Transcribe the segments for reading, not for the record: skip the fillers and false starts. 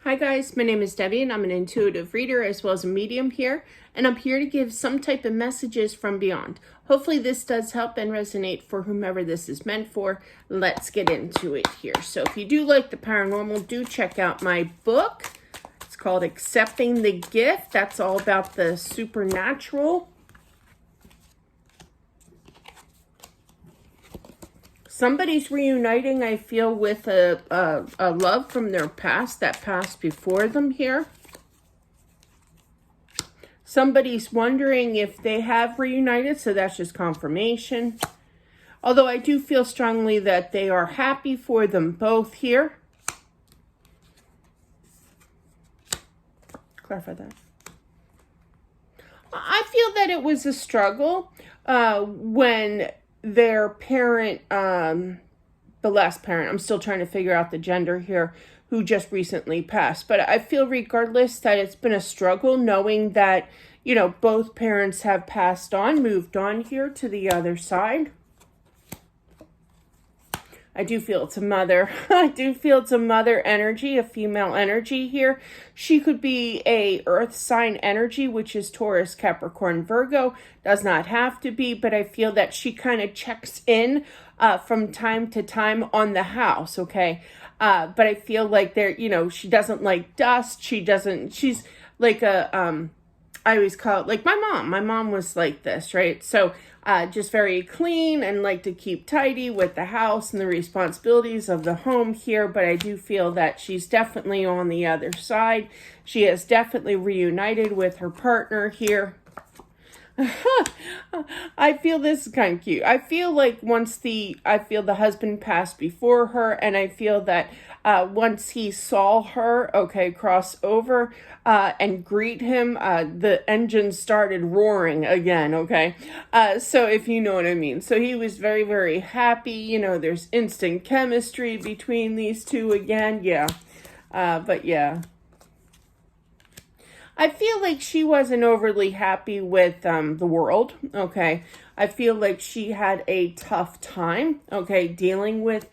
Hi guys, my name is Debbie and I'm an intuitive reader as well as a medium here, and I'm here to give some type of messages from beyond. Hopefully this does help and resonate for whomever this is meant for. Let's get into it here. So if you do like the paranormal, do check out my book. It's called Accepting the Gift. That's all about the supernatural. Somebody's reuniting, I feel, with a love from their past that passed before them here. Somebody's wondering if they have reunited, so that's just confirmation. Although I do feel strongly that they are happy for them both here. Clarify that. I feel that it was a struggle when their parent, the last parent, I'm still trying to figure out the gender here, who just recently passed. But I feel regardless that it's been a struggle knowing that, you know, both parents have passed on, moved on here to the other side. I do feel it's a mother. I do feel it's a mother energy, a female energy here. She could be a earth sign energy, which is Taurus, Capricorn, Virgo. Does not have to be, but I feel that she kind of checks in from time to time on the house, okay? But I feel like she doesn't like dust. She's like I always call it like my mom. My mom was like this, right? So just very clean and like to keep tidy with the house and the responsibilities of the home here. But I do feel that she's definitely on the other side. She has definitely reunited with her partner here. I feel this is kind of cute. I feel like the husband passed before her, and I feel that once he saw her, cross over and greet him, the engine started roaring again, so if you know what I mean. So he was very, very happy. You know, there's instant chemistry between these two again, but yeah. I feel like she wasn't overly happy with the world, I feel like she had a tough time, dealing with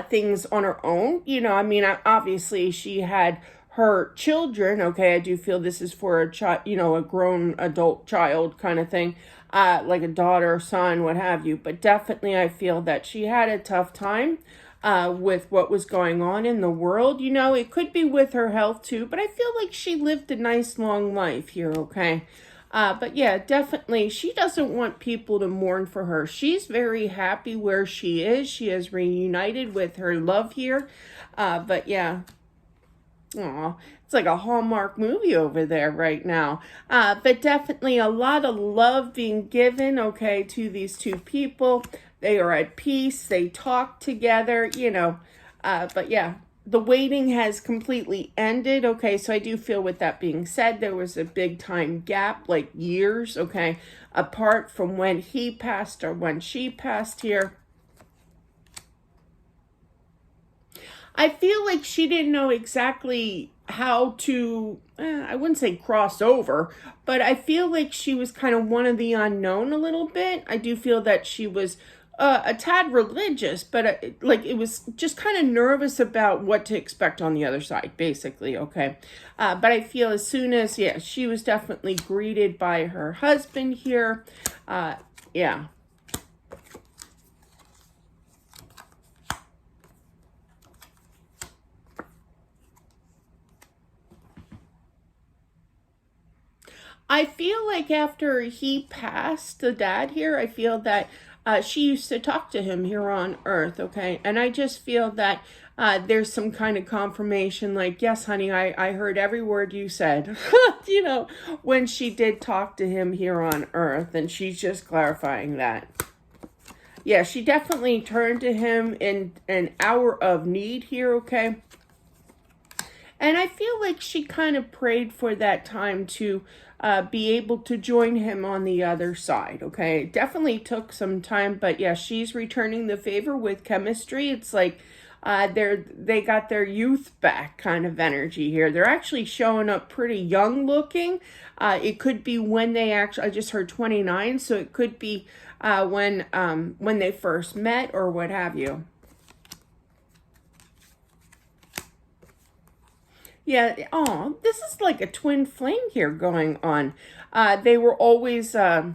things on her own. You know, I mean, obviously she had her children, I do feel this is for a child, you know, a grown adult child kind of thing, like a daughter, son, what have you. But definitely I feel that she had a tough time with what was going on in the world. You know, it could be with her health too, but I feel like she lived a nice long life here, but yeah, definitely she doesn't want people to mourn for her. She's very happy where she is. She has reunited with her love here, but yeah. Aw, it's like a Hallmark movie over there right now. But definitely a lot of love being given, to these two people. They are at peace. They talk together, you know. But yeah, the waiting has completely ended, so I do feel with that being said, there was a big time gap, like years, apart from when he passed or when she passed here. I feel like she didn't know exactly how to, I wouldn't say cross over, but I feel like she was kind of one of the unknown a little bit. I do feel that she was a tad religious, but it was just kind of nervous about what to expect on the other side, basically, but I feel as soon as, she was definitely greeted by her husband here, yeah. I feel like after he passed, the dad here, I feel that she used to talk to him here on Earth, And I just feel that there's some kind of confirmation, like, yes, honey, I heard every word you said, you know, when she did talk to him here on Earth, and she's just clarifying that. Yeah, she definitely turned to him in an hour of need here, And I feel like she kind of prayed for that time to be able to join him on the other side, It definitely took some time, but yeah, she's returning the favor with chemistry. It's like they got their youth back kind of energy here. They're actually showing up pretty young looking. It could be when they actually, I just heard 29, so it could be when they first met or what have you. Yeah, oh, this is like a twin flame here going on. They were always, I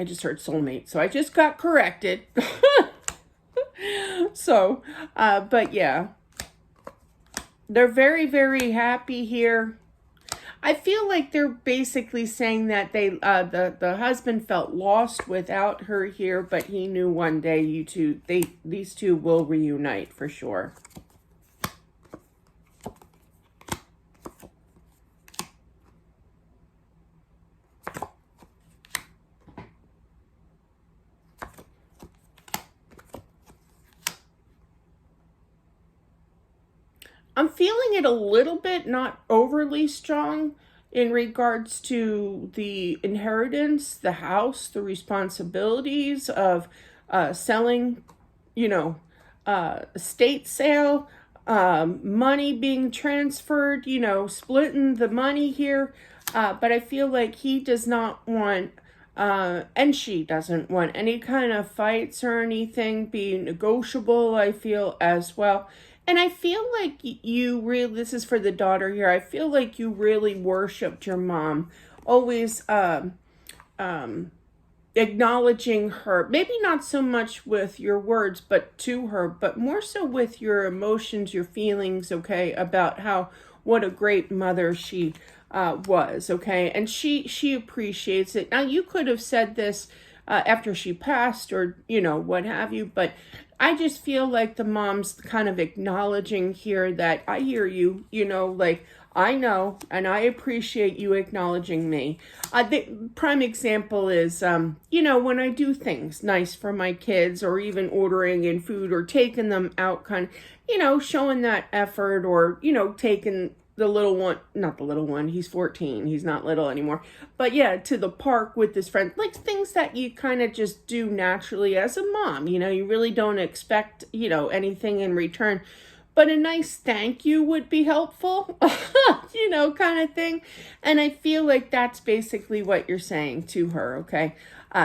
just heard soulmate, so I just got corrected. So, but yeah, they're very, very happy here. I feel like they're basically saying that the husband felt lost without her here, but he knew one day these two will reunite for sure. I'm feeling it a little bit, not overly strong in regards to the inheritance, the house, the responsibilities of selling, you know, estate sale, money being transferred, splitting the money here. But I feel like he does not want, and she doesn't want any kind of fights or anything being negotiable, I feel as well. And I feel like you really, this is for the daughter here, I feel like you really worshiped your mom, always acknowledging her, maybe not so much with your words, but to her, but more so with your emotions, your feelings, okay, about what a great mother she was, okay, and she appreciates it. Now, you could have said this after she passed or, what have you, but I just feel like the mom's kind of acknowledging here that I hear you, like I know and I appreciate you acknowledging me. The prime example is, when I do things nice for my kids or even ordering in food or taking them out, kind of, showing that effort or, taking the little one, not the little one, he's 14, he's not little anymore, but yeah, to the park with his friend, like things that you kind of just do naturally as a mom, you really don't expect, anything in return, but a nice thank you would be helpful, kind of thing. And I feel like that's basically what you're saying to her, okay?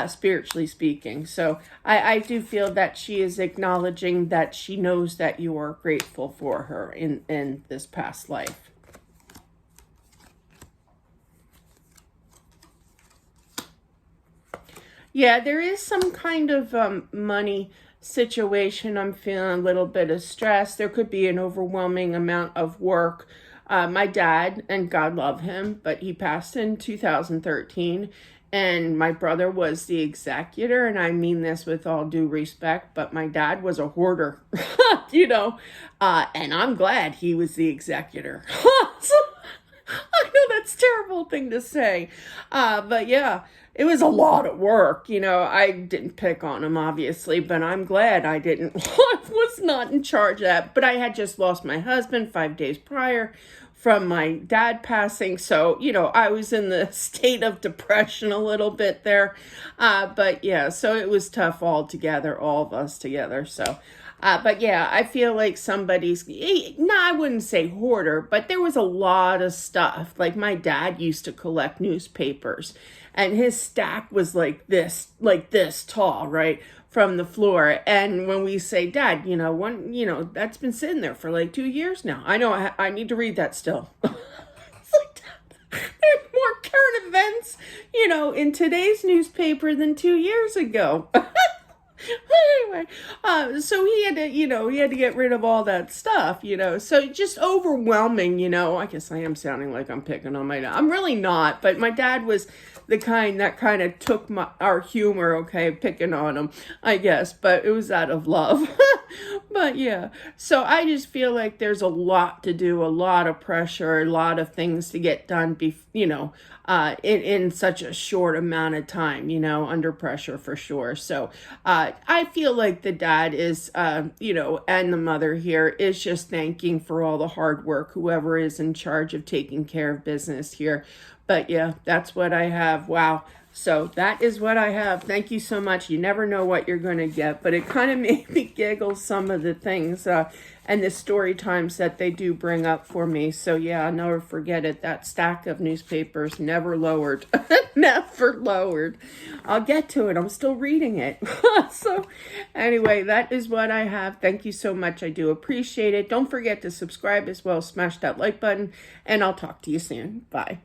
Spiritually speaking. So I do feel that she is acknowledging that she knows that you are grateful for her in this past life. Yeah, there is some kind of money situation. I'm feeling a little bit of stress. There could be an overwhelming amount of work. My dad, and God love him, but he passed in 2013. And my brother was the executor, and I mean this with all due respect, but my dad was a hoarder, and I'm glad he was the executor. I know that's a terrible thing to say, but yeah, it was a lot of work. I didn't pick on him, obviously, but I'm glad I didn't, was not in charge of that. But I had just lost my husband 5 days prior from my dad passing. So, I was in the state of depression a little bit there. But yeah, so it was tough all together, all of us together. So, but yeah, I feel like I wouldn't say hoarder, but there was a lot of stuff. Like my dad used to collect newspapers and his stack was like this tall, right? From the floor. And when we say, Dad, that's been sitting there for like 2 years now. I know I need to read that still. It's like, there's more current events, in today's newspaper than 2 years ago. Anyway, so he had to get rid of all that stuff, so just overwhelming, I guess I am sounding like I'm picking on my dad. I'm really not, but my dad was the kind that kind of took our humor, okay, picking on him, I guess, but it was out of love. But yeah, so I just feel like there's a lot to do, a lot of pressure, a lot of things to get done, in such a short amount of time, under pressure for sure. So I feel like the dad is, and the mother here is just thanking for all the hard work, whoever is in charge of taking care of business here. But yeah, that's what I have. Wow. So that is what I have. Thank you so much. You never know what you're going to get, but it kind of made me giggle, some of the things and the story times that they do bring up for me. So yeah, I'll never forget it. That stack of newspapers never lowered. Never lowered. I'll get to it. I'm still reading it. So anyway, that is what I have. Thank you so much. I do appreciate it. Don't forget to subscribe as well. Smash that like button, and I'll talk to you soon. Bye.